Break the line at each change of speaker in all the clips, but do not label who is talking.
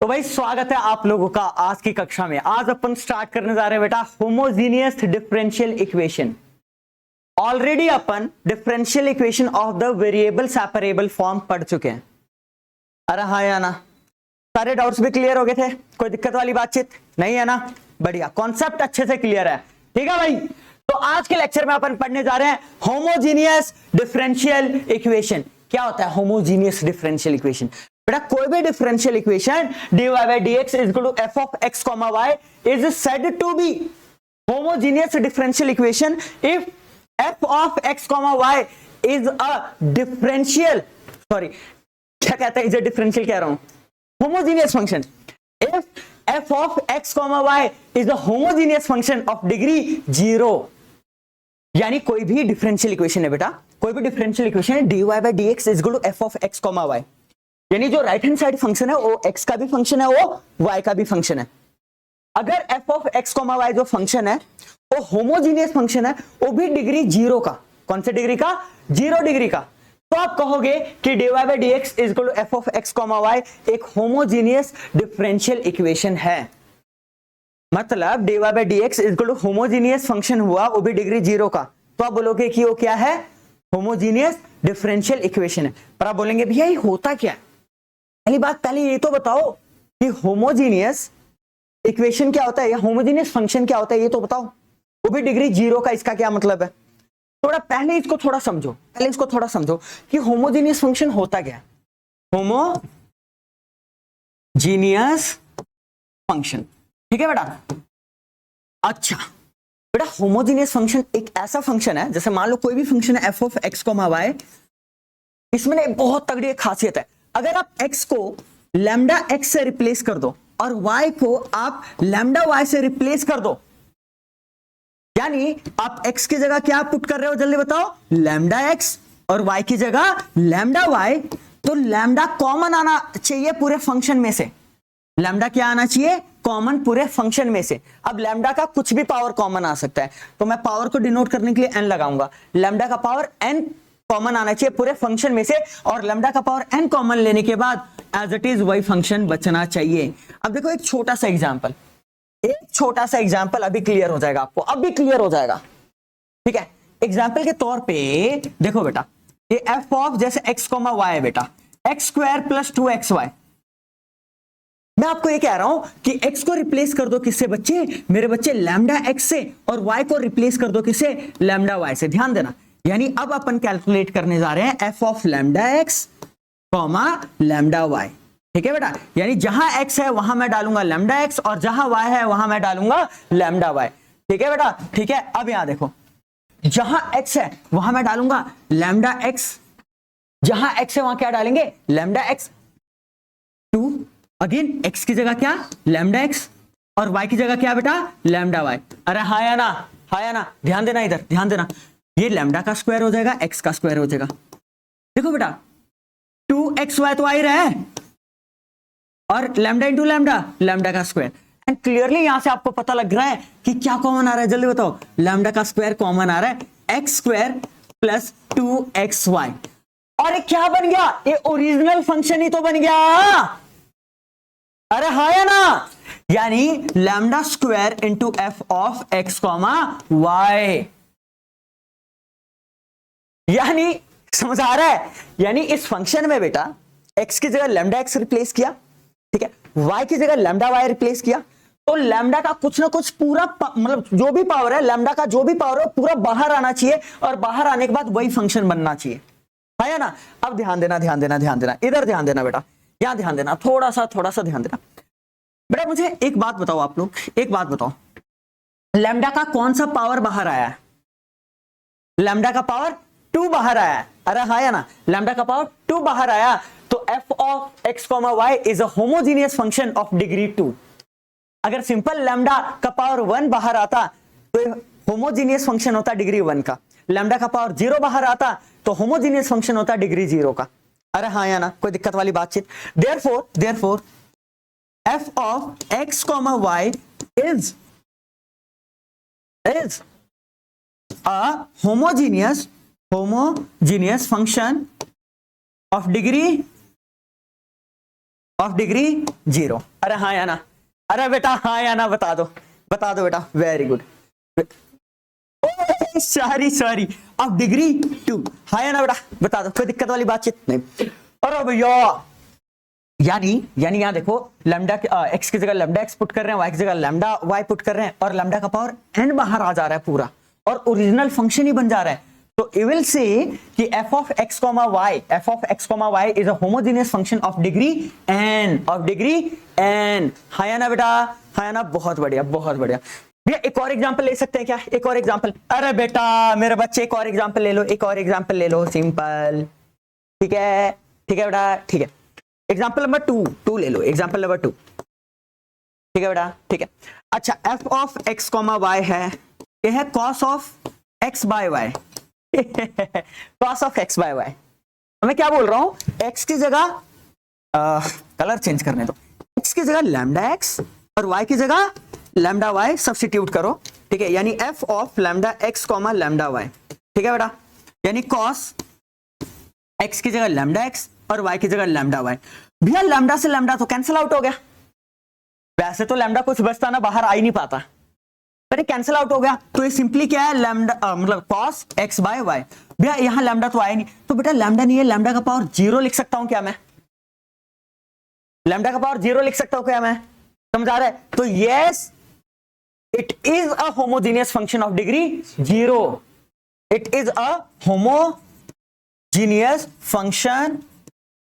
तो भाई स्वागत है आप लोगों का आज की कक्षा में। आज अपन स्टार्ट करने जा रहे हैं बेटा homogeneous differential equation. Already upon differential equation of the variable separable form पढ़ चुके हैं। अरे हाँ या ना, सारे डाउट्स भी क्लियर हो गए थे? कोई दिक्कत वाली बातचीत नहीं है ना? बढ़िया, कॉन्सेप्ट अच्छे से क्लियर है। ठीक है भाई, तो आज के लेक्चर में अपन पढ़ने जा रहे हैं होमोजीनियस डिफरेंशियल इक्वेशन। क्या होता है होमोजीनियस डिफरेंशियल इक्वेशन? बेटा कोई भी differential equation dy by dx is equal to f of x comma y is said to be homogeneous differential equation if f of x comma y is a differential, sorry क्या कहता है, is a differential कह रहा हूं, homogeneous function if f of x comma y is a homogeneous function of degree 0। यानी कोई भी differential equation है बेटा, कोई भी डिफरेंशियल इक्वेशन है dy by dx is equal to f of x comma y, यानी जो राइट हैंड साइड फंक्शन है वो x का भी फंक्शन है, वो y का भी फंक्शन है। अगर f ऑफ x, y जो फंक्शन है वो होमोजीनियस फंक्शन है, वो भी डिग्री 0 का। कौन से डिग्री का? 0 डिग्री का। तो आप कहोगे कि dy by dx is equal to f of x, y एक होमोजीनियस डिफरेंशियल इक्वेशन है। मतलब dy by dx is equal to homogeneous function हुआ, वो भी डिग्री 0 का। तो आप बोलोगे कि वो क्या है? होमोजीनियस डिफरेंशियल इक्वेशन है। पर आप बोलेंगे भैया ये होता क्या है? पहली बात, पहले ये तो बताओ कि होमोजीनियस इक्वेशन क्या होता है या होमोजीनियस फंक्शन क्या होता है, ये तो बताओ। वो भी डिग्री 0 का, इसका क्या मतलब है? थोड़ा पहले इसको थोड़ा समझो, पहले इसको थोड़ा समझो कि होमोजीनियस फंक्शन होता क्या है। होमोजीनियस फंक्शन, ठीक है बेटा? अच्छा बेटा, होमोजीनियस फंक्शन एक ऐसा फंक्शन है, जैसे मान लो कोई भी फंक्शन है f ऑफ x, y, इसमें एक बहुत तगड़ी एक खासियत है। अगर आप x को लैम्डा x से रिप्लेस कर दो और y को आप लैम्डा y से रिप्लेस कर दो, यानी आप x की जगह क्या पुट कर रहे हो, जल्दी बताओ? लैम्डा x, और y की जगह लैम्डा y। तो लैम्डा कॉमन आना चाहिए पूरे फंक्शन में से। लैम्डा क्या आना चाहिए? कॉमन पूरे फंक्शन में से। अब लैम्डा का कुछ भी पावर कॉमन आ सकता है, तो मैं पावर को डिनोट करने के लिए n लगाऊंगा। लैम्डा का पावर n कॉमन आना चाहिए पूरे फंक्शन में से, और लैम्डा का पावर n कॉमन लेने के बाद एज इट इज वही फंक्शन बचना चाहिए। अब देखो एक छोटा सा एग्जांपल, एक छोटा सा एग्जांपल अभी क्लियर हो जाएगा आपको, अभी क्लियर हो जाएगा। ठीक है, एग्जांपल के तौर पे देखो बेटा, ये f ऑफ जैसे x, y है बेटा, x स्क्वायर प्लस 2xy। मैं आपको ये कह रहा हूं कि x को रिप्लेस कर दो किससे बच्चे? मेरे बच्चे लैम्डा x से, और y को रिप्लेस कर दो किससे? लैम्डा y से। ध्यान देना, यानी अब अपन कैलकुलेट करने जा रहे हैं f of lambda x comma lambda y। ठीक है बेटा, यानी जहां x है वहां मैं डालूंगा लैम्डा x, और जहां y है वहां मैं डालूंगा लैम्डा y। ठीक है बेटा, ठीक है। अब यहां देखो, जहां x है वहां मैं डालूंगा लैम्डा x, जहां x है वहां क्या डालेंगे? Lambda x। 2 अगेन x की जगह क्या? लैम्डा x, और y की जगह क्या बेटा? Lambda y। अरे हाँ या ना, हाँ या ना? ध्यान देना, इधर ध्यान देना। ये लैम्डा का स्क्वायर हो जाएगा, x का स्क्वायर हो जाएगा। देखो बेटा 2xy तो आ ही रहा है, और लैम्डा इंटू लैम्डा, लैम्डा का स्क्वायर। एंड क्लियरली यहां से आपको पता लग रहा है कि क्या कॉमन आ रहा है, जल्दी बताओ? लैम्डा का स्क्वायर कॉमन आ रहा है, x स्क्वायर प्लस 2xy। और ये क्या बन गया? ये ओरिजिनल फंक्शन ही तो बन गया। अरे हाँ या ना? यानी lambda square into f of x, y। यानी समझ आ रहा है? यानी इस फंक्शन में बेटा x की जगह लैम्डा x रिप्लेस किया, ठीक है, y की जगह लैम्डा y रिप्लेस किया, तो लैम्डा का कुछ ना कुछ पूरा मतलब जो भी पावर है, लैम्डा का जो भी पावर है पूरा बाहर आना चाहिए, और बाहर आने के बाद वही फंक्शन बनना चाहिए। है या ना? अब ध्यान देना, ध्यान देना, ध्यान देना, इधर ध्यान देना बेटा, यहां ध्यान देना, थोड़ा सा ध्यान देना बेटा। मुझे एक बात बताओ, आप लोग एक बात बताओ, लैम्डा का कौन सा पावर बाहर आया है? लैम्डा का पावर 2 बाहर आया। अरे हाँ या ना? लैम्डा का पावर 2 बाहर आया, तो f of x, y is a homogeneous function of degree 2। अगर सिंपल लैम्डा का पावर 1 बाहर आता तो होमोजीनियस फंक्शन होता डिग्री 1 का। लैम्डा का पावर 0 बाहर आता तो होमोजीनियस फंक्शन होता डिग्री 0 का। अरे हाँ या ना? कोई दिक्कत वाली बातचीत? Therefore f of x, y is a homogeneous function of degree of degree 0। अरे हाँ या ना, अरे बेटा हाँ या ना बता दो बेटा, very good. Sorry of degree 2, हाँ या ना बेटा बता दो, कोई दिक्कत वाली बातचीत नहीं। अरे भैया यानी यहाँ देखो लैम्डा एक्स की जगह लैम्डा एक्स पुट कर रहे हैं, वाई की जगह लैम्डा वाई पुट कर रहे हैं, और लैम्डा का पावर n बाहर आ जा रहा है पूरा, और ओरिजिनल फंक्शन ही बन जा रहा है। तो यू विल से कि f of x, y is a homogeneous function of degree n, हाँ या ना बेटा, हाँ या ना, बहुत बढ़िया भैया। एक और एग्जांपल ले सकते हैं क्या, एक और एग्जांपल? अरे बेटा मेरे बच्चे एक और एग्जांपल ले लो, सिंपल। ठीक है बेटा, ठीक है। एग्जाम्पल नंबर 2 ले लो, एग्जाम्पल नंबर 2। ठीक है बेटा, ठीक है। अच्छा f ऑफ x, y है, ये है cos of x by y। cos of x by y, मैं क्या बोल रहा हूं, x की जगह कलर चेंज करने दो, x की जगह लैम्डा x और y की जगह लैम्डा y सब्स्टिट्यूट करो। ठीक है, यानी f of lambda x, lambda y। ठीक है बेटा, यानी cos x की जगह लैम्डा x और y की जगह लैम्डा y। भैया लैम्डा से लैम्डा तो कैंसिल आउट हो गया, वैसे तो लैम्डा कुछ बचता ना, बाहर आ ही नहीं पाता, पर कैंसिल आउट हो गया। तो ये सिंपली क्या है, लैम्डा मतलब cos x बाय y। भैया यहां लैम्डा तो आया नहीं, तो बेटा लैम्डा नहीं है, लैम्डा का पावर 0 लिख सकता हूं क्या मैं? लैम्डा का पावर 0 लिख सकता हूं क्या मैं? समझ आ रहा है? तो yes, it is a homogeneous function of degree 0। It is a homogeneous function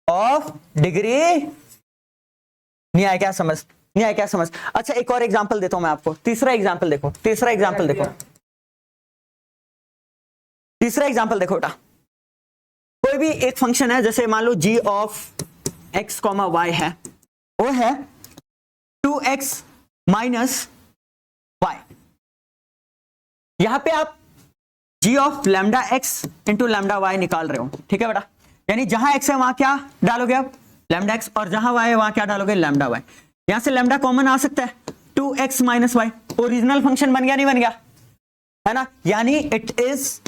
of degree, नहीं आया क्या समझ? अच्छा एक और एग्जांपल देता हूं मैं आपको, तीसरा एग्जांपल देखो बेटा। कोई भी एक फंक्शन है, जैसे मान लो g ऑफ x, y है, वो है 2x माइनस y। यहां पे आप g of lambda x into lambda y निकाल रहे हो। ठीक है बेटा, यानी जहां x है वहां क्या डालोगे आप? लैम्डा x, और जहां y है वहां क्या डालोगे? Lambda y। यहां से लैम्डा कॉमन आ सकता है, 2x minus y, original function बन गया नहीं बन गया, है ना? यानी it is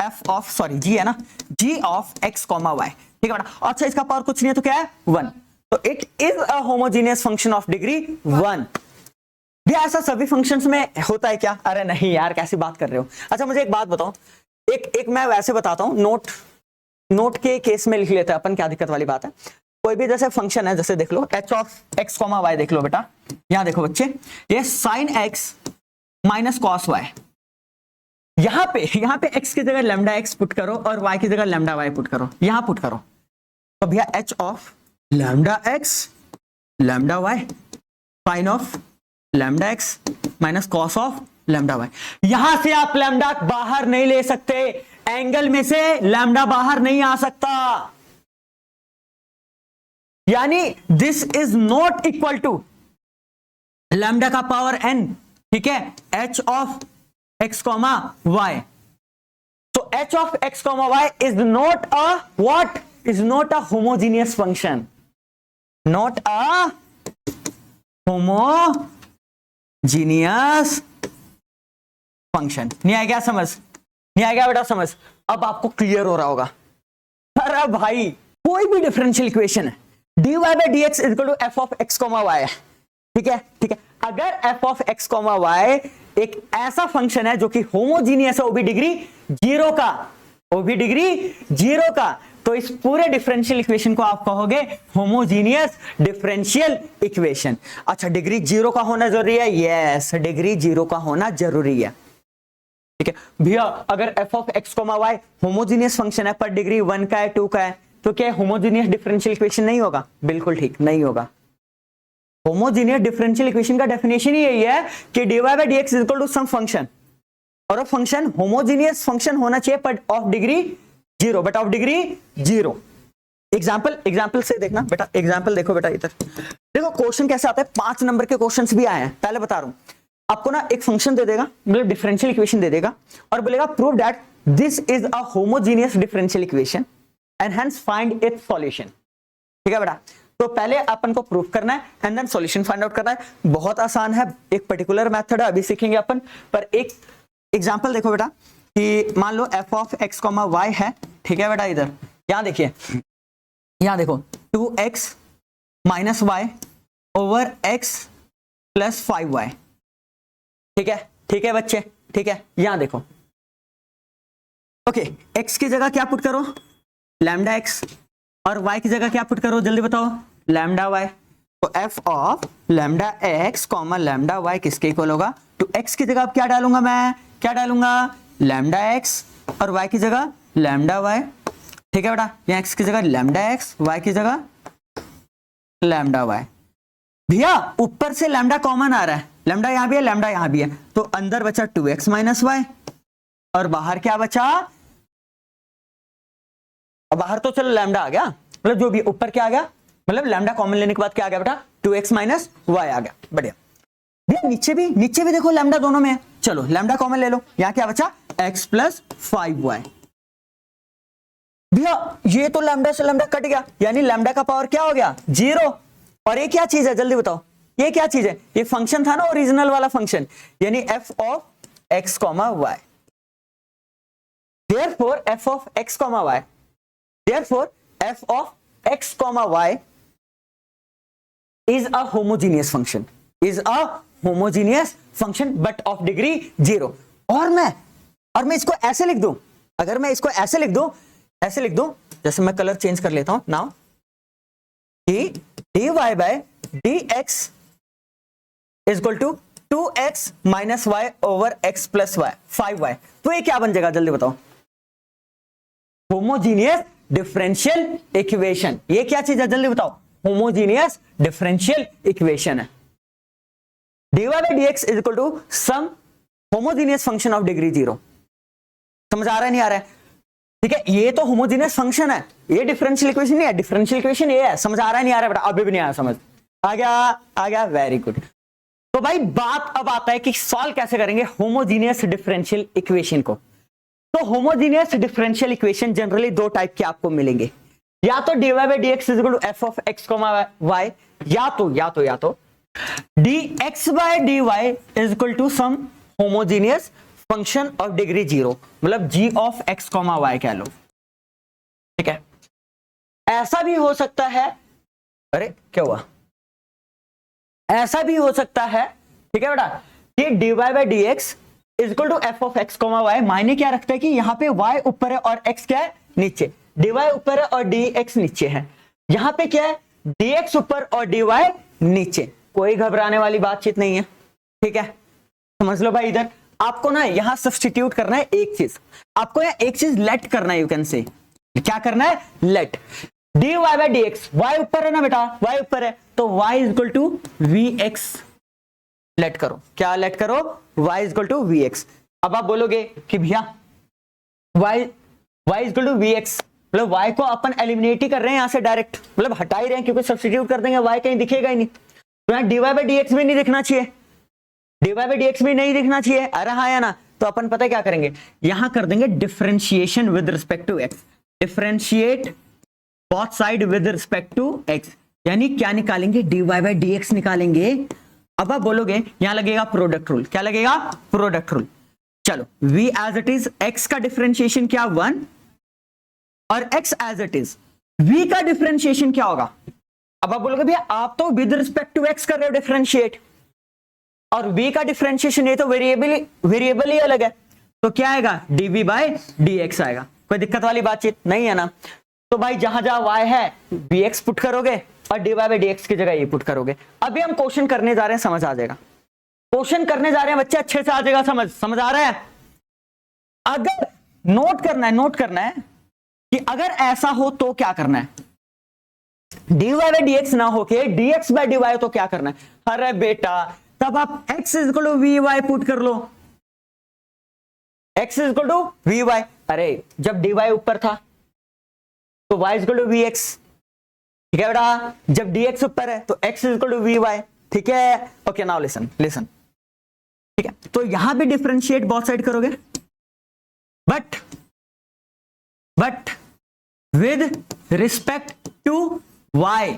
f of, sorry g है ना, g ऑफ x, y। ठीक है बेटा, अच्छा इसका पावर कुछ नहीं है तो क्या है? 1। तो it is a homogeneous function of degree 1। भी ऐसा सभी फंक्शंस में होता है क्या? अरे नहीं यार, कैसी बात कर रहे हो। अच्छा मुझे एक बात बताओ, एक मैं वैसे बताता हूं, नोट के केस में लिख लेते हैं अपन, क्या दिक्कत वाली बात है। कोई भी जैसे फंक्शन है, जैसे देख लो h ऑफ x, y देख लो बेटा, यहां देखो बच्चे, ये sin x minus cos y। यहां पे x की जगह लैम्डा x पुट करो और y की जगह लैम्डा y पुट करो, यहां पुट करो, तो भैया h of lambda x lambda y sin of lambda x minus cos of lambda y। यहां से आप लैम्डा बाहर नहीं ले सकते, एंगल में से लैम्डा बाहर नहीं आ सकता, यानी this is not equal to lambda का पावर n। ठीक है, h ऑफ x, y। तो h of x, y is not a what? Is not a homogeneous function, not a homogeneous function. नहीं आया क्या समझ? नहीं आया बेटा समझ? अब आपको क्लियर हो रहा होगा। अरे भाई कोई भी डिफरेंशियल इक्वेशन है, dy by dx is equal to f of x, y है। ठीक है, अगर f of x, y एक ऐसा फंक्शन है जो कि होमोजीनियस है, वो भी डिग्री 0 का, तो इस पूरे डिफरेंशियल इक्वेशन को आप कहोगे होमोजीनियस डिफरेंशियल इक्वेशन। अच्छा डिग्री 0 का होना जरूरी है? यस, डिग्री 0 का होना जरूरी है। ठीक है भैया, अगर f of x, y homogeneous function है पर डिग्री 1 का है, 2 का है, तो क्या होमोजेनियस डिफरेंशियल इक्वेशन नहीं होगा? बिल्कुल ठीक, नहीं होगा। होमोजेनियस डिफरेंशियल इक्वेशन का डेफिनेशन ही यही है कि dy by dx is equal to some function, और वो फंक्शन होमोजेनियस फंक्शन होना चाहिए पर of degree 0, but of degree 0। Example से देखना बेटा, एग्जांपल देखो बेटा, इधर देखो क्वेश्चन कैसे आता है। 5 नंबर के क्वेश्चंस भी आए हैं, पहले बता रहा हूं आपको ना, एक फंक्शन दे देगा, मतलब डिफरेंशियल इक्वेशन दे देगा, और बोलेगा prove that this is a homogeneous differential equation and hence find its solution. ठीक है बेटा, तो पहले अपन को प्रूफ करना है and then solution find out करना है। बहुत आसान है, एक पर्टिकुलर मेथड है, अभी सीखेंगे अपन। पर एक एग्जांपल देखो बेटा, कि मान लो f ऑफ x, y है। ठीक है बेटा, इधर यहां देखिए, यहां देखो 2x minus y over x plus 5y। ठीक है बच्चे, ठीक है। यहां देखो, ओके, x की जगह क्या पुट करो, लैम्डा x, और y की जगह क्या पुट करो, जल्दी बताओ, लैम्डा y। तो f of lambda x comma lambda y किसके इक्वल होगा, तो x की जगह अब क्या डालूंगा, मैं क्या डालूंगा, लैम्डा x, और y की जगह लैम्डा y। ठीक है बेटा, यहाँ x की जगह लैम्डा x, y की जगह लैम्डा y। भैया ऊपर से लैम्डा कॉमन आ रहा है, लैम्डा यहां भी है, लैम्डा यहां भी है, तो अंदर बचा 2x माइनस वाई, और बाहर क्या बचा, बाहर तो चलो लैम्डा आ गया, मतलब जो भी ऊपर क्या आ गया, मतलब लैम्डा कॉमन लेने के बाद क्या आ गया बेटा, 2x माइनस वाई आ गया। बढ़िया भैया, नीचे भी देखो लैम्डा दोनों में है, चलो लैम्डा कॉमन ले लो, यहां क्या बचा, x प्लस 5y। भैया ये तो लैम्डा से लैम्डा कट गया, यानी लैम्डा का पावर क्या हो गया, 0। और ये क्या चीज है, जल्दी बताओ, ये क्या चीज है, ये फंक्शन था ना ओरिजिनल वाला फंक्शन, यानी f of x comma y। Therefore f of x comma y, therefore f of x comma y is a homogeneous function, is a homogeneous function but of degree 0। और मैं इसको ऐसे लिख दूं, अगर मैं इसको ऐसे लिख दूं, जैसे मैं कलर चेंज कर लेता हूं नाउ, कि dy by dx is equal to 2x minus y over x plus y 5y। तो ये क्या बन जाएगा, जल्दी बताओ, होमोजीनियस डिफरेंशियल इक्वेशन। ये क्या चीज है, जल्दी बताओ, होमोजीनियस डिफरेंशियल इक्वेशन है। dy by dx is equal to some homogeneous function of degree 0। समझ आ रहा है, नहीं आ रहा है, ठीक है, ये तो होमोजीनियस फंक्शन है, ये डिफरेंशियल इक्वेशन नहीं है, डिफरेंशियल इक्वेशन ये है। समझ आ रहा है, नहीं आ रहा है बेटा, अभी भी नहीं आया समझ, आ गया, वेरी गुड। तो भाई बात अब आता है कि सॉल्व कैसे करेंगे होमोजीनियस डिफरेंशियल इक्वेशन को। तो होमोजीनियस डिफरेंशियल इक्वेशन जनरली दो टाइप के आपको मिलेंगे, या तो dy by dx is equal to f of x, y, या तो dx by dy is equal to some homogeneous function of degree 0, मतलब g of x, y कह लो। ठीक है, ऐसा भी हो सकता है, अरे क्या हुआ, ऐसा भी हो सकता है, ठीक है बेटा, कि dy by dx is equal to f of x comma y. मायने क्या रखता है कि यहाँ पे y ऊपर है और x क्या है, नीचे, dy ऊपर है और dx नीचे है, यहाँ पे क्या है, dx ऊपर और dy नीचे। कोई घबराने वाली बातचीत नहीं है, ठीक है, समझ लो भाई। इधर आपको ना यहाँ सब्स्टिट्यूट करना है एक चीज, आपको यहाँ एक चीज लेट करना है, यू कैन से, क्या करना है, late dy by dx, y ऊपर है ना बेटा, y ऊपर है, तो y is equal to vx let करो, क्या लेट करो, y is equal to vx। अब आप बोलोगे कि भैया y is equal to vx, मतलब y को अपन एलिमिनेट ही कर रहे हैं यहाँ से डायरेक्ट, मतलब हटा ही रहे हैं, क्योंकि सब्स्टिट्यूट कर देंगे y कहीं दिखेगा ही नहीं, तो यहाँ dy by dx भी नहीं दिखना चाहिए, dy by dx भी नहीं दिखना चाहिए, अरे हाँ या ना। तो अपन पता है क्या करेंगे, यहां कर देंगे differentiation with respect to x, differentiate both side with respect to x, यानी क्या निकालेंगे, dy by dx निकालेंगे। अब आप बोलोगे यहां लगेगा प्रोडक्ट रूल, क्या लगेगा, प्रोडक्ट रूल। चलो v as it is, x का डिफरेंशिएशन क्या 1, और x as it is, v का डिफरेंशिएशन क्या होगा। अब आप बोलोगे भैया आप तो विद रिस्पेक्ट टू x कर रहे हो डिफरेंशिएट, और v का डिफरेंशिएशन ये तो वेरिएबल ही अलग है, तो क्या आएगा, dv by dx आएगा। कोई दिक्कत वाली बातचीत नहीं है ना। तो भाई जहां जहां y है vx पुट करोगे और dy by dx की जगह ये पुट करोगे। अभी हम क्वेश्चन करने जा रहे हैं, समझ आ जाएगा, क्वेश्चन करने जा रहे हैं बच्चे, अच्छे से आ जाएगा समझ आ रहा है। अगर नोट करना है कि अगर ऐसा हो तो क्या करना है, dy by dx ना होके dx by dy तो क्या करना है। अरे बेटा तब आप x is equal to vy put कर लो, x is equal to vy। अरे जब dy ऊपर था तो y is equal to vx, ठीक है बेटा, जब dx ऊपर है तो x is equal to vy, ठीक है। ओके नाउ लिसन, ठीक है, तो यहां भी डिफरेंशिएट बोथ साइड करोगे, but with respect to y,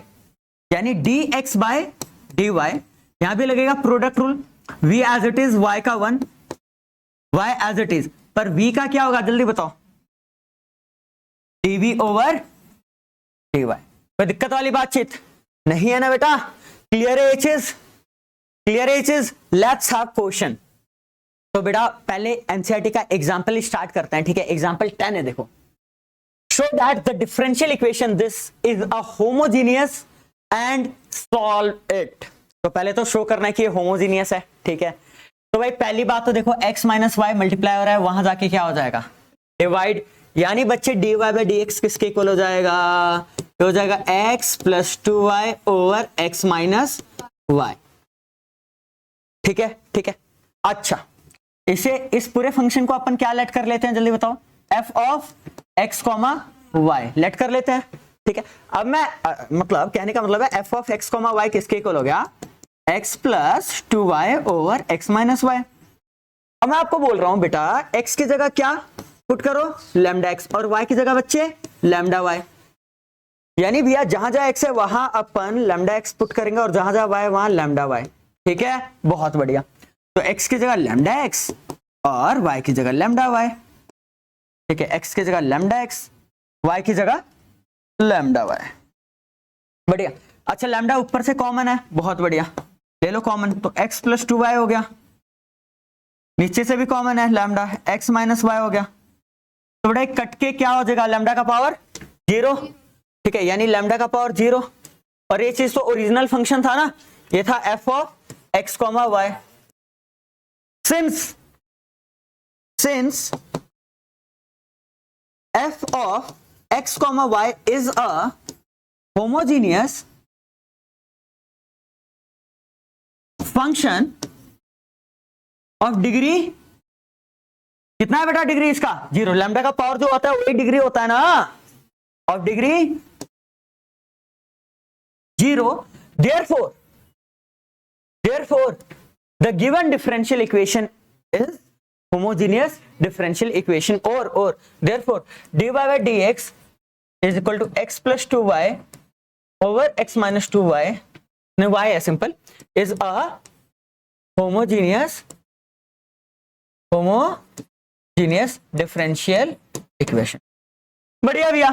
यानी dx बाय dy, यहां भी लगेगा product rule, v as it is, y का 1, y एज इट इज, पर v का क्या होगा जल्दी बताओ, dv ओवर dy। कोई दिक्कत वाली बातचीत, नहीं है ना बेटा? क्लियर है ये चीज? क्लियर है ये चीज? Let's have question. तो बेटा पहले एनसीईआरटी का एग्जांपल स्टार्ट करते हैं, ठीक है? एग्जांपल 10 है, देखो। Show that the differential equation this is a homogeneous and solve it. तो पहले तो शो करना है कि ये होमोजीनियस है, ठीक है? तो भाई पहली बात तो देखो x माइनस वाई मल्टीप्लाई हो रहा है, वहां जाके क्या हो जाएगा? डिवाइड, यानी बच्चे dy बाई डी एक्स किसके इक्वल हो जाएगा? ये हो जाएगा x plus 2y over x minus y, ठीक है? ठीक है, अच्छा इसे, इस पूरे फंक्शन को अपन क्या लेट कर लेते हैं, जल्दी बताओ? f of x comma y let कर लेते हैं, ठीक है? अब मैं मतलब कहने का मतलब है f of x comma y किसके इक्वल हो गया? x plus 2y over x minus y. अब मैं आपको बोल रहा हूं बेटा x की जगह क्या पुट करो? लैम्डा x, और y की जगह बच्चे लैम्डा y। यानी भैया जहां जहां x है वहां अपन लैम्डा x पुट करेंगे और जहां जहां y वहां लैम्डा y, ठीक है? बहुत बढ़िया। तो x की जगह लैम्डा x और y की जगह लैम्डा y, ठीक है? x की जगह लैम्डा x, y की जगह लैम्डा y, बढ़िया। अच्छा लैम्डा ऊपर से कॉमन है, बहुत बढ़िया, ले लो कॉमन, तो x प्लस 2y हो गया, नीचे से भी कॉमन है लैम्डा, x माइनस वाई हो गया। तो बेटा कट के क्या हो जाएगा? लैम्डा का पावर 0, ठीक है? यानी लैम्डा का पावर 0, और ये चीज तो ओरिजिनल फंक्शन था ना, ये था f of x comma y. Since f of x comma y is a homogeneous function of degree, कितना है बेटा डिग्री इसका? 0। लैम्डा का पावर जो होता है वही डिग्री होता है ना, of degree 0। therefore the given differential equation is homogeneous differential equation, or therefore dy by dx is equal to x plus 2y over x minus 2y, no y है simple, is a homogeneous differential equation। बढ़िया भैया,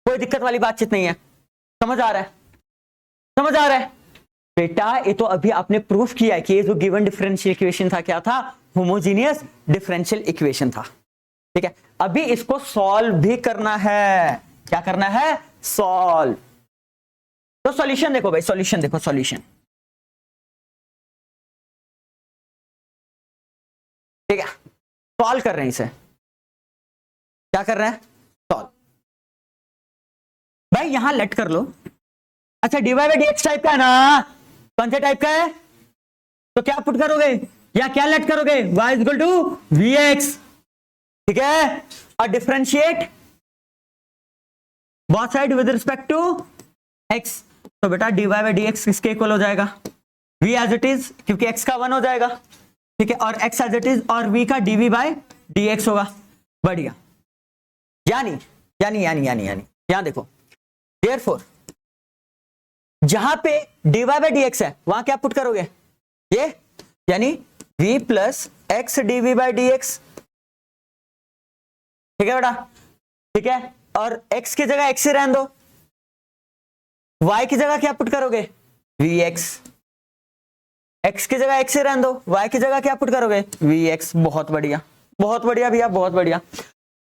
कोई दिक्कत वाली बातचीत नहीं है, समझ आ रहा है? समझ आ रहा है बेटा? ये तो अभी आपने प्रूफ किया है कि ये जो गिवन डिफरेंशियल इक्वेशन था क्या था? होमोजीनियस डिफरेंशियल इक्वेशन था, ठीक है? अभी इसको सॉल्व भी करना है। क्या करना है? सॉल्व। तो सॉल्यूशन देखो भाई, सॉल्यूशन देखो, सॉल्यूशन, ठीक है? सॉल्व कर रहे हैं इसे, क्या कर रहे हैं? सॉल्व। भाई यहां लेट कर लो। अच्छा dy बाई dx टाइप का है ना, कौन से टाइप का है? तो क्या पुट करोगे या क्या लेट करोगे? y is equal to vx, ठीक है? और differentiate both side with respect to x। तो बेटा dy बाई dx किसके इक्वल हो जाएगा? v एज इट इज, क्योंकि x का 1 हो जाएगा, ठीक है? और x एज इट इज, और v का dv बाई dx होगा। बढ़िया। यानी यानी यानी यानी यानी यहां देखो, therefore जहां पे dy बाई dx है वहां क्या पुट करोगे? ये, यानी v plus x dv by dx, ठीक है बेटा? ठीक है, और x की जगह x ही रहने दो, y की जगह क्या पुट करोगे? vx, x की जगह x ही रहने दो, y की जगह क्या पुट करोगे? vx। बहुत बढ़िया, बहुत बढ़िया भैया, बहुत बढ़िया।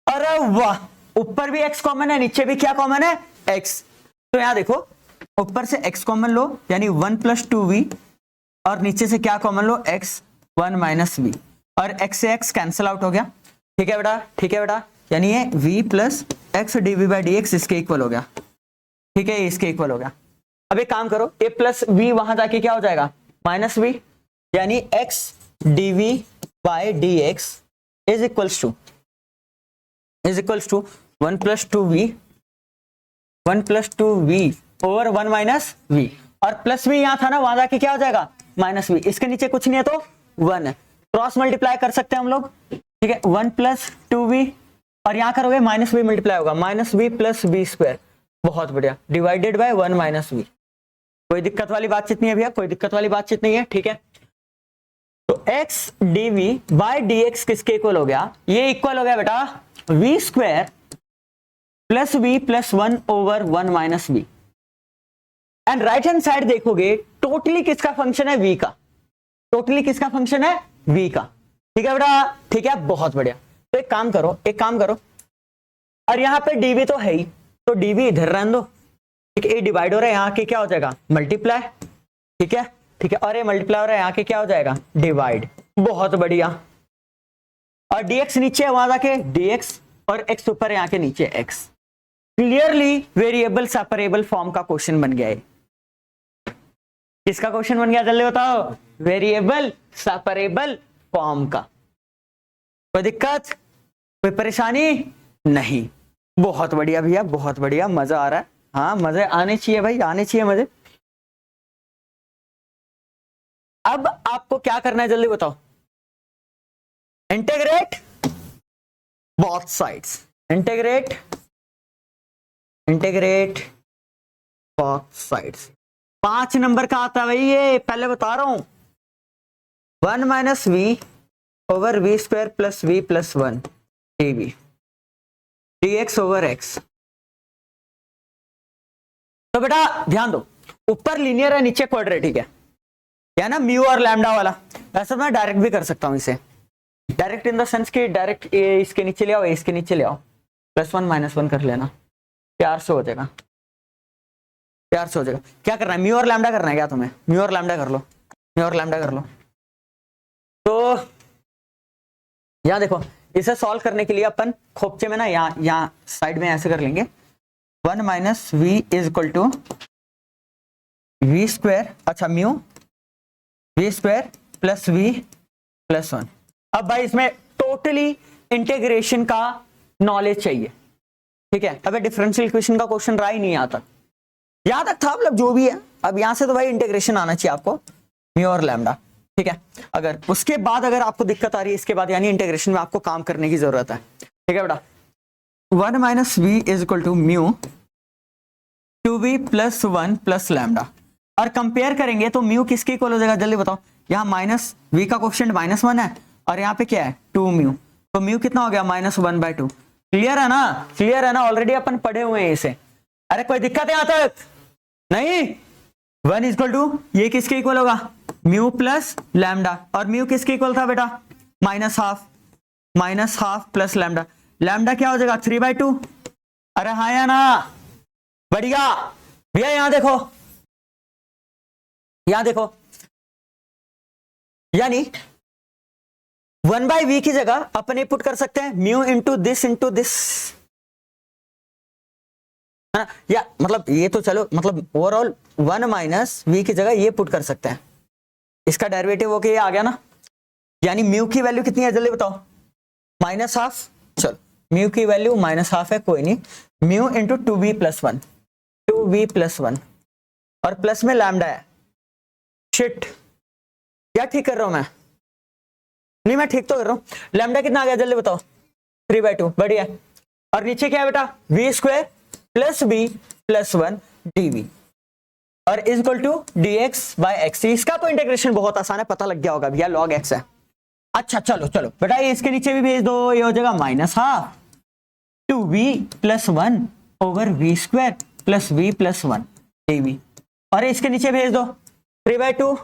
अरे वाह, ऊपर भी x कॉमन है, नीचे भी क्या कॉमन है? x। तो यहां देखो, ऊपर से x कॉमन लो, यानी 1 प्लस 2v, और नीचे से क्या कॉमन लो? x 1 माइनस v, और x से x कैंसिल आउट हो गया, ठीक है बेटा? ठीक है बेटा, यानी ये v plus x dv by dx इसके इक्वल हो गया, ठीक है? इसके इक्वल हो गया। अब एक काम करो, a प्लस v वहां जाके क्या हो जाएगा? माइनस v, यानी x dv by dx is equals to 1 plus 2v, 1 plus 2v over 1 minus v, और प्लस v यहां था ना, वहां जाके क्या हो जाएगा? Minus v। इसके नीचे कुछ नहीं है तो 1 है, क्रॉस मल्टीप्लाई कर सकते हैं हम लोग, ठीक है? 1 प्लस 2v, और यहां करोगे माइनस v मल्टीप्लाई होगा, minus v plus v square. बहुत बढ़िया, डिवाइडेड बाय 1 माइनस v। कोई दिक्कत वाली बातचीत नहीं है भैया, कोई दिक्कत वाली बातचीत नहीं है, ठीक है? तो x dv बाय dx किसके इक्वल हो गया? ये इक्वल हो गया बेटा v square plus v plus 1 over 1 minus v, and right hand side देखोगे टोटली किसका फंक्शन है, v का, टोटली किसका फंक्शन है, v का। ठीक है बेटा, ठीक है, बहुत बढ़िया। तो एक काम करो, और यहाँ पे dv तो है ही, तो dv इधर रहने दो, ठीक है, ये डिवाइड हो रहा है, यहाँ के क्या हो जाएगा, मल्टीप्लाई, ठीक है, और ये मल्टीप्लाई हो रहा है, यहाँ के क्या हो जाएगा, डिवाइड, बहुत बढ़िया। और dx नीचे है, वहां जाके dx, और x ऊपर, यहाँ के नीचे x। Clearly variable separable form का क्वेश्चन बन गया है। किसका क्वेश्चन बन गया, जल्दी बताओ, वेरिएबल सेपरेबल फॉर्म का। कोई दिक्कत, कोई परेशानी नहीं, बहुत बढ़िया भैया, बहुत बढ़िया, मजा आ रहा है। हाँ, मजे आने चाहिए भाई, आने चाहिए मजे। अब आपको क्या करना है, जल्दी बताओ, integrate both sides, integrate both sides. 5 number का आता है भाई, ये पहले बता रहा हूं, 1 minus v over v square plus v plus 1 dv dx over x। तो बेटा ध्यान दो, ऊपर लीनियर है, नीचे क्वाड्रेटिक है, क्या ना, म्यू और लैम्डा वाला। ऐसा मैं डायरेक्ट भी कर सकता हूं इसे, डायरेक्ट इन द सेंस कि डायरेक्ट इसके नीचे ले आओ, इसके नीचे ले आओ, +1 -1 कर लेना, प्यार से हो जाएगा, प्यार से हो जाएगा। क्या करना है, म्यू और लैम्डा करना है क्या तुम्हें, म्यू और लैम्डा कर लो, म्यू और लैम्डा कर लो। तो यहां देखो, इसे सॉल्व करने के लिए अपन खोपचे में ना, यहाँ साइड में ऐसे कर लेंगे, 1 minus v is equal to v square, अच्छा mu v square plus v plus 1। अब भाई इसमें टोटली इंटीग्रेशन का नॉलेज चाहिए, ठीक है। अगर डिफरेंशियल इक्वेशन का क्वेश्चन रहा ही नहीं आता, यहां तक था, मतलब जो भी है, अब यहां से तो भाई इंटीग्रेशन आना चाहिए आपको, म्यू और लैम्डा, ठीक है। अगर उसके बाद अगर आपको दिक्कत आ रही है इसके बाद, यानी इंटीग्रेशन में आपको काम करने की जरूरत है, ठीक है बेटा। 1 minus v is equal to mu 2v plus 1 plus lambda, और कंपेयर करेंगे तो म्यू किसके इक्वल हो जाएगा, जल्दी बताओ। यहाँ माइनस वी का कोएफिशिएंट -1 है, और यहाँ पे क्या है 2 म्यू, तो म्यू कितना हो गया, -1/2। क्लियर है ना, क्लियर है ना, ऑलरेडी अपन पढ़े हुए हैं इसे। अरे कोई दिक्कत है यहाँ तक, नहीं। 1 इज इक्वल टू, ये किसके इक्वल होगा, म्यू प्लस लैम्डा, और म्यू किसके इक्वल था बेटा, -12 प्लस लैम्डा, लैम्डा क्या हो जाएगा 3/2। अरे हाँ या ना, बढ़िया भैया। यहां देखो, यहां देखो, यानी 1/v की जगह अपन ये पुट कर सकते हैं म्यू इंटू दिस, है ना, या मतलब ये तो चलो, मतलब ओवरऑल 1 माइनस वी की जगह ये पुट कर सकते हैं, इसका डेरिवेटिव होके ये आ गया ना। यानी म्यू की वैल्यू कितनी है, जल्दी बताओ, -12। चलो म्यू की वैल्यू -12 है, कोई नहीं, mu into 2v plus 1, 2v plus 1, और प्लस में लैम्डा है। शिट, क्या ठीक कर रहा हूं मैं, नहीं मैं ठीक तो कर रहा हूं। लैम्डा कितना आ गया, जल्दी बताओ, 3/2, बढ़िया। और नीचे क्या है बेटा, v square plus b plus 1 dv, और is equal to dx by x। इसका तो इंटीग्रेशन बहुत आसान है, पता लग गया होगा भैया, log x है। अच्छा चलो चलो बेटा, ये इसके नीचे भी भेज दो, ये हो जाएगा -12 2v plus 1 over v square plus v plus 1 dv, और इसके नीचे भेज दो 3/2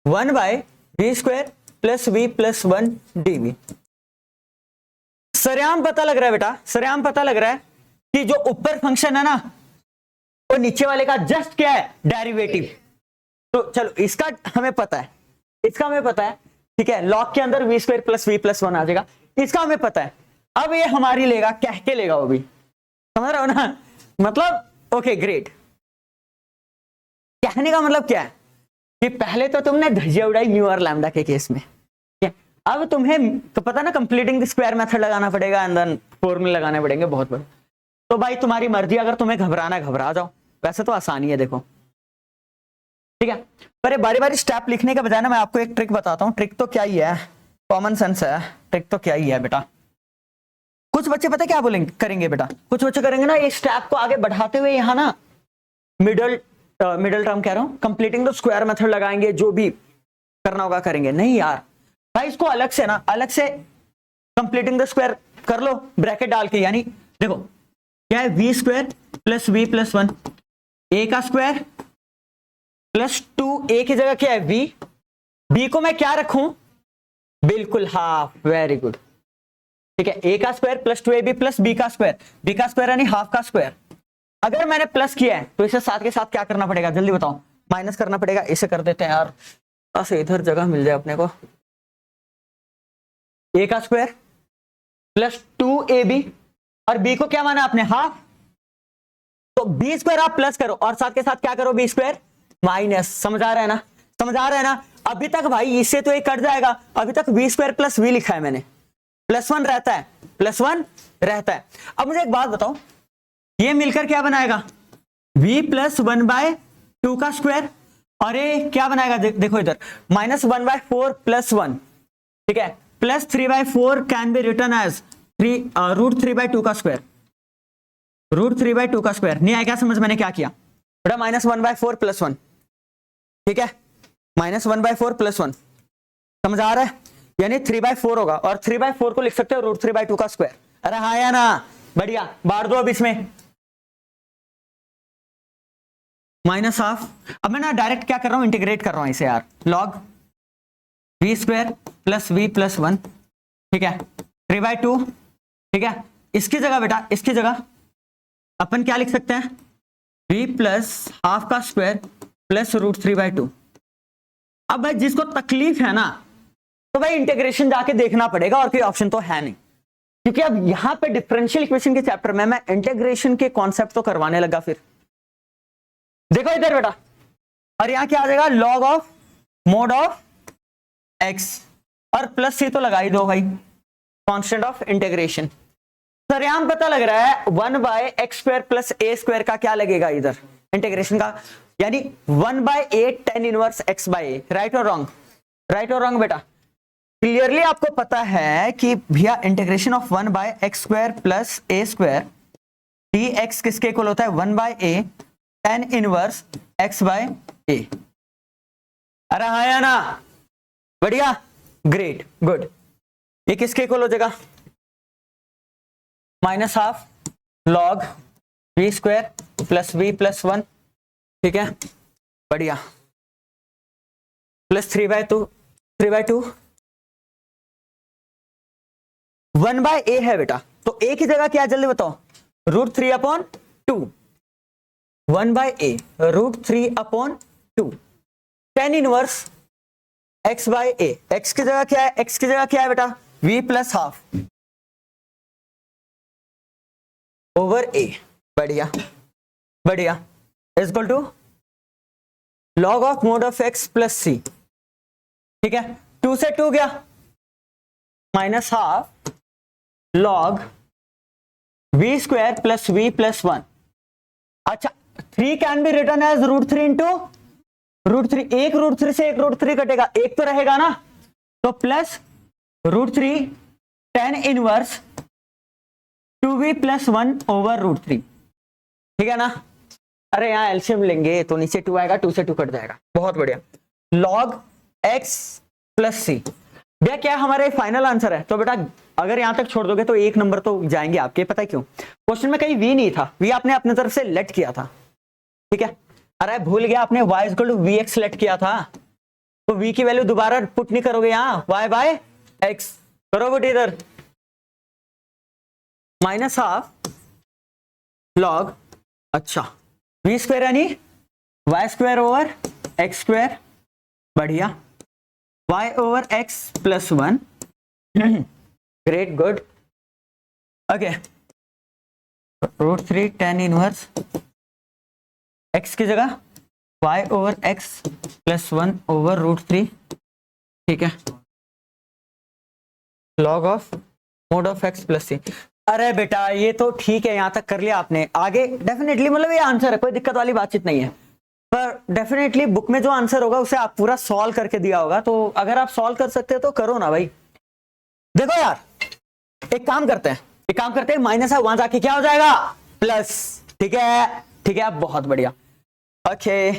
1/v स्क्वायर प्लस वी प्लस 1 dv। सरेआम पता लग रहा है बेटा, सरेआम पता लग रहा है कि जो ऊपर फंक्शन है ना, वो नीचे वाले का जस्ट क्या है, डेरिवेटिव। तो चलो इसका हमें पता है, इसका हमें पता है, ठीक है, लॉग के अंदर v square plus v plus 1 आ जाएगा, इसका हमें पता है। अब ये हमारी लेगा, कह के लेगा वो भी, समझ रहे हो ना, मतलब ओके ग्रेट। कहने का मतलब क्या है कि पहले तो तुमने धज्जियां उड़ाई म्यू और लैम्डा के केस में, अब तुम्हें तो पता ना कंप्लीटिंग द स्क्वायर मेथड लगाना पड़ेगा, एंड देन फॉर्मूले लगाने पड़ेंगे बहुत बड़े। तो भाई तुम्हारी मर्जी, अगर तुम्हें घबराना घबरा जाओ, वैसे तो आसानी है, देखो ठीक है। पर बारी बारी स्टेप लिखने के बजाय ना, मैं आपको एक ट्रिक बताता हूँ। ट्रिक तो क्या ही है, कॉमन सेंस है, ट्रिक तो क्या ही है बेटा। कुछ बच्चे पता क्या बोलेंगे, करेंगे बेटा, कुछ बच्चे करेंगे ना, इस स्टेप को आगे बढ़ाते हुए यहाँ ना मिडल टर्म कह रहा हूँ, कंप्लीटिंग द स्क्वायर मेथड लगाएंगे, जो भी करना होगा करेंगे। नहीं यार भाई, इसको अलग से ना, अलग से कंप्लीटिंग द स्क्वायर कर लो ब्रैकेट डाल के। यानी देखो क्या है, v square plus b plus 1, a का स्क्वायर प्लस 2, ए की जगह क्या है बी, बी को मैं क्या रखूं, बिल्कुल हाफ, वेरी गुड, ठीक है, ए का square plus 2ab plus b का स्क्वायर यानी हाफ का स्क्वायर। अगर मैंने प्लस किया है तो इसे साथ के साथ क्या करना पड़ेगा, जल्दी बताओ, माइनस करना पड़ेगा। इसे कर देते हैं यार, बस इधर जगह मिल जाए अपने को, ए का स्क्वायर प्लस 2ab और बी को क्या माना आपने, हाफ, तो बी स्क्वायर आप प्लस करो और साथ के साथ क्या करो, बी स्क्वायर माइनस, समझ आ रहा है ना, समझ आ रहा है ना। अभी तक भाई इससे तो एक कट जाएगा, अभी तक बी स्क्वायर प्लस वी लिखा है मैंने, +1 रहता है, +1 रहता है। अब मुझे एक बात बताओ, ये मिलकर क्या बनाएगा, v प्लस 1/2 का स्क्वायर, और ये क्या बनाएगा, देखो इधर -1/4 + 1, ठीक है, plus 3/4 can be return as √3/2 का स्क्वायर, √3/2 का स्क्वायर। नहीं आया क्या समझ, मैंने क्या किया बेटा, -1/4 + 1, ठीक है, -1/4 + 1, समझ आ रहा है, यानी 3/4 होगा, और 3/4 को लिख सकते हो √3/2 का स्क्वायर। अरे हाँ या ना, बढ़िया, बांट दो अब इसमें -हाफ। अब मैं ना डायरेक्ट क्या कर रहा हूं, इंटीग्रेट कर रहा हूं इसे यार, log v² + v + 1, ठीक है, 3/2, ठीक है, इसकी जगह बेटा, इसकी जगह अपन क्या लिख सकते हैं, v प्लस हाफ का स्क्वायर प्लस √3/2। अब भाई जिसको तकलीफ है ना, तो भाई इंटीग्रेशन जाके देखना पड़ेगा, और कोई ऑप्शन तो है नहीं, क्योंकि अब यहां पे डिफरेंशियल इक्वेशन के चैप्टर में मैं इंटीग्रेशन के कॉन्सेप्ट तो करवाने लगा। फिर देखो इधर बेटा, और यहां क्या आ जाएगा, log of mod of x, और प्लस सी तो लगा ही दो भाई, कांस्टेंट ऑफ इंटीग्रेशन। सरेआम पता लग रहा है 1/x² + a² का क्या लगेगा इधर इंटीग्रेशन का, यानी 1/a tan inverse x/a, right और रॉन्ग, राइट और रॉन्ग बेटा, क्लियरली आपको पता है कि भैया integration of 1/x² + a² dx किसके इक्वल होता है, 1/a tan इनवर्स x/a। अरे हाँ या ना, बढ़िया, ग्रेट, गुड। ये किसके इक्वल हो जाएगा, -हाफ log v² + v + 1, ठीक है, बढ़िया, प्लस 3/2 1/a है बेटा, तो a की जगह क्या, जल्दी बताओ, √3/2, 1/a √3/2 tan inverse x/a, x की जगह क्या है, x की जगह क्या है बेटा, v + हाफ ओवर a, बढ़िया बढ़िया, equal to log of mod of x + c, ठीक है, 2 से 2 गया, -हाफ log v² + v + 1। अच्छा, 3 can be return as √3 into √3, एक √3 से एक √3 कटेगा, एक तो रहेगा ना, तो plus √3 tan inverse 2v + 1 over √3, ठीक है ना। अरे यहाँ एलसीएम लेंगे तो नीचे 2 आएगा, 2 से 2 कट जाएगा, बहुत बढ़िया, log x + c, भैया क्या हमारा फाइनल आंसर है, तो बेटा अगर यहां तक छोड़ दोगे तो 1 नंबर तो जाएंगे आपके, पता है क्यों, क्वेश्चन में कहीं v नहीं था, v आपने अपने तरफ से लेट किया था, ठीक है, अरे भूल गया आपने y = vx लेट किया था, तो v की वैल्यू दोबारा पुट नहीं करोगे यहाँ, y/x करो बेटे इधर, -हाफ log, अच्छा v² यानी y² ओवर x², बढ़िया, y over x + 1, great, good, okay, √3 tan inverse x की जगह y ओवर x + 1 ओवर √3, ठीक है, log of mod of x + c। अरे बेटा ये तो ठीक है, यहां तक कर लिया आपने, आगे डेफिनेटली मतलब ये आंसर है, कोई दिक्कत वाली बातचीत नहीं है, पर डेफिनेटली बुक में जो आंसर होगा उसे आप पूरा सॉल्व करके दिया होगा, तो अगर आप सॉल्व कर सकते हो तो करो ना भाई। देखो यार, एक काम करते हैं, माइनस है वहां जाके क्या हो जाएगा, प्लस, ठीक है, ठीक है, बहुत बढ़िया, ओके,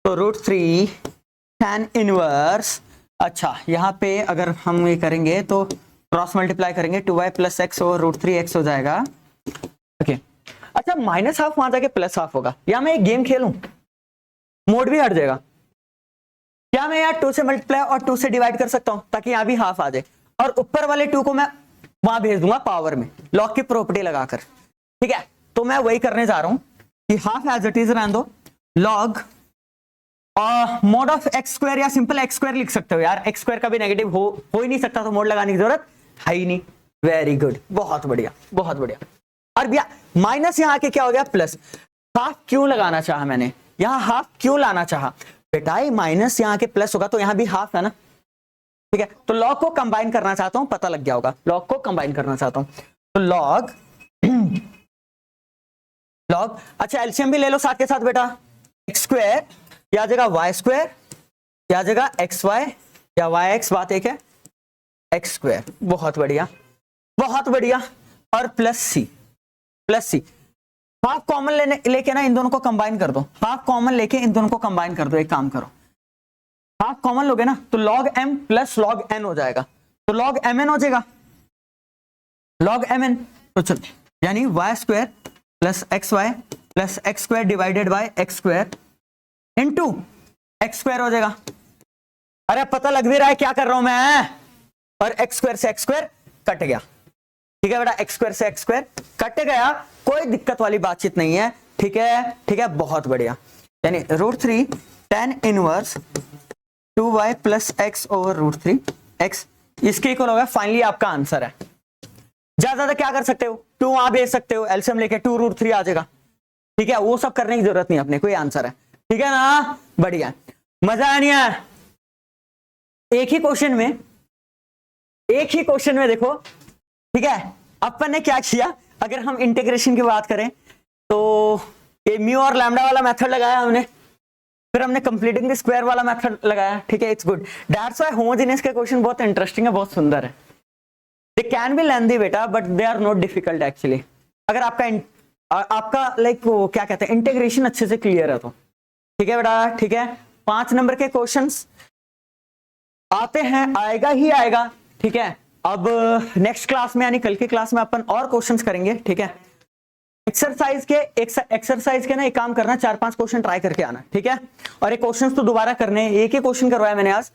तो √3 tan इनवर्स, अच्छा यहाँ पे अगर हम ये करेंगे तो क्रॉस मल्टीप्लाई करेंगे, 2y + x ओवर √3x हो जाएगा, ओके। अच्छा माइनस हाफ वहां जाके प्लस हाफ होगा, या मैं एक गेम खेलूं, मोड भी हट जाएगा, क्या मैं यार 2 से मल्टीप्लाई और 2 से डिवाइड कर सकता हूं ताकि यहां भी हाफ आ जाए, और ऊपर वाले 2 को मैं वहां भेज दूंगा पावर में लॉग की प्रॉपर्टी लगाकर, ठीक है। तो मैं वही करने जा रहा हूं कि हाफ एज इट इज रहने दो, log mode of x square, या सिंपल एक्स स्क्वायर लिख सकते हो यार, एक्स स्क्वायर का भी नेगेटिव हो ही नहीं सकता, तो मोड लगाने की जरूरत है ही नहीं। वेरी गुड, बहुत बढ़िया बहुत बढ़िया। और भैया माइनस यहाँ के क्या हो गया प्लस, हाफ क्यों लगाना चाहा मैंने, यहाँ हाफ क्यों लाना चाहा बेटा, माइनस यहाँ के प्लस होगा तो यहाँ भी हाफ है ना, ठीक है। तो लॉग को कंबाइन करना चाहता हूं, पता लग गया होगा, लॉग को कंबाइन करना चाहता हूं, तो लॉग लॉग, अच्छा एलसीएम भी ले लो साथ के साथ बेटा, एक्स स्क्वायर या जगह वाई स्क्वायर या जगह एक्स वाई या वाई एक्स, बात एक है, एक्स स्क्वायर, बहुत बढ़िया बहुत बढ़िया, और प्लस सी, प्लस सी, हाफ कॉमन लेके ना इन दोनों को कंबाइन कर दो, हाफ कॉमन लेके इन दोनों को कंबाइन कर दो, एक काम करो, हाफ कॉमन लोगे ना तो log m plus log n हो जाएगा, तो log mn हो जाएगा, log mn, तो चलो यानी y square plus x y plus x square divided by x square into x square हो जाएगा। अरे पता लग भी रहा है क्या कर रहा हूं मैं, और एक्स स्क्वायर से एक्स स्क्वायर कट गया, ठीक है बेटा, एक्स स्क्वायर से एक्स स्क्वायर कट गया, कोई दिक्कत वाली बातचीत नहीं है, ठीक है, बहुत बढ़िया, यानी √3 tan inverse 2y plus x over √3 x, इसके इक्वल होगा, फाइनली आपका आंसर है। ज्यादा क्या कर सकते हो, 2 वहां भेज सकते हो, एलसीएम लेके 2√3 आ जाएगा, ठीक है, वो सब करने की जरूरत नहीं अपने, कोई आंसर है, ठीक है ना, बढ़िया, मजा आया नहीं यार। एक ही क्वेश्चन में देखो, ठीक है, अपन ने क्या किया, अगर हम इंटीग्रेशन की बात करें तो ये म्यू और लैम्डा वाला मेथड लगाया हमने, फिर हमने कंप्लीटिंग द स्क्वायर वाला मेथड लगाया, ठीक है, it's good, that's why homogeneous के क्वेश्चन बहुत इंटरेस्टिंग है, बहुत सुंदर है, दे कैन बी लेंथी बेटा but they are not difficult actually, अगर आपका लाइक वो क्या कहते हैं इंटीग्रेशन अच्छे से क्लियर है तो, ठीक है बेटा, ठीक है। 5 नंबर के क्वेश्चंस आते हैं, आएगा ही आएगा, ठीक है। अब नेक्स्ट क्लास में यानी कल की क्लास में अपन और क्वेश्चंस करेंगे, ठीक है। एक्सरसाइज के ना एक काम करना, 4-5 क्वेश्चन ट्राई करके आना, ठीक है, और एक क्वेश्चन तो दोबारा करने, एक ही क्वेश्चन करवाया मैंने आज,